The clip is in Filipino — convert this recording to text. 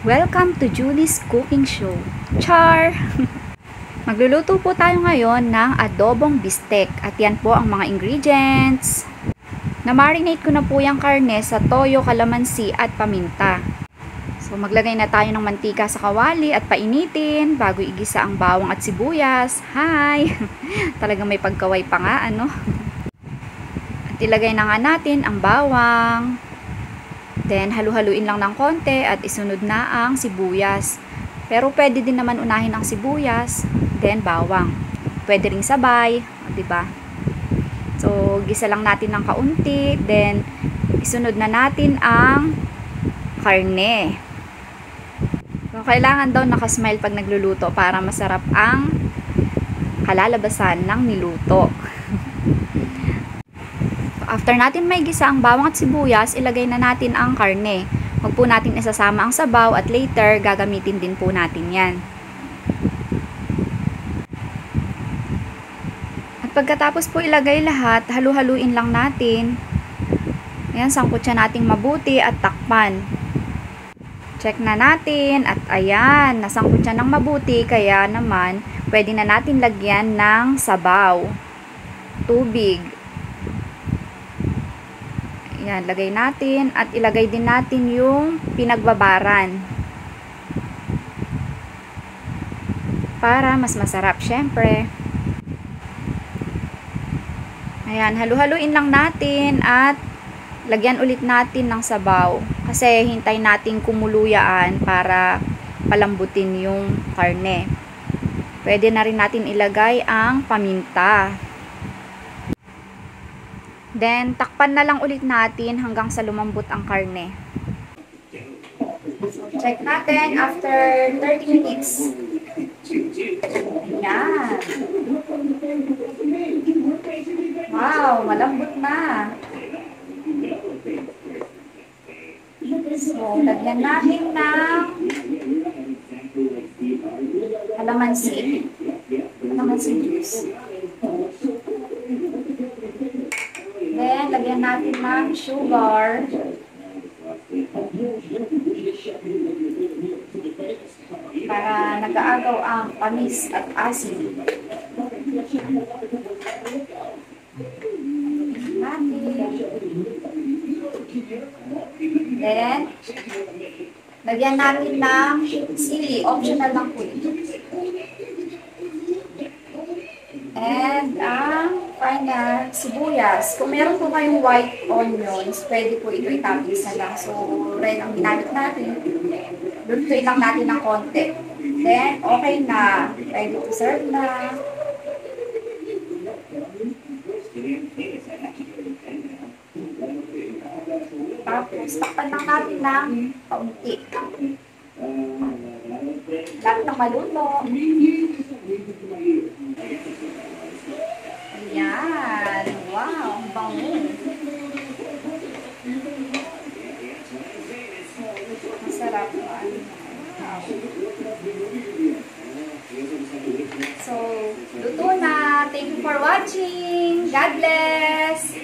Welcome to Julie's Cooking Show. Char! Magluluto po tayo ngayon ng adobong bistek at yan po ang mga ingredients. Na-marinate ko na po yung karne sa toyo, kalamansi at paminta. So maglagay na tayo ng mantika sa kawali at painitin bago igisa ang bawang at sibuyas. Hi! Talagang may pagkaway pa nga, ano? At ilagay na nga natin ang bawang. Then, halu-haluin lang ng konti at isunod na ang sibuyas. Pero pwede din naman unahin ang sibuyas, then bawang. Pwede ring sabay, diba? So, gisa lang natin ng kaunti, then isunod na natin ang karne. So, kailangan daw nakasmile pag nagluluto para masarap ang kalalabasan ng niluto. After natin may gisa ang bawang at sibuyas, ilagay na natin ang karne. Huwag po natin isasama ang sabaw at later gagamitin din po natin yan. At pagkatapos po ilagay lahat, halu-haluin lang natin. Ayan, sangkot siya nating mabuti at takpan. Check na natin at ayan, nasangkot siya ng mabuti kaya naman pwede na natin lagyan ng sabaw, tubig. Yan, lagay natin at ilagay din natin yung pinagbabaran. Para mas masarap, syempre. Ayan, halu-haluin lang natin at lagyan ulit natin ng sabaw. Kasi hintay natin kumuluyaan para palambutin yung karne. Pwede na rin natin ilagay ang paminta. Then, takpan na lang ulit natin hanggang sa lumambot ang karne. So, check natin after 30 minutes. Ayan. Wow, malambot na. So, lagyan natin ng kalamansi. Kalamansi juice. Then, lagyan natin ng sugar. Para nag-aagaw ang panis at asin. Then, lagyan natin ng sili. Optional lang po ito. And ang final sibuyas. Kung meron po kayong white onions, pwede po ito itapis na lang. So, red ang ginamit natin. Lutuin lang natin ng konti. Then, okay na. Ready to serve na. Tapos, takpan lang natin ng kaunti. Lahat ng maluto. Ayan. Wow. Ang bango. Masarap. Wow. So, luto na. Thank you for watching. God bless.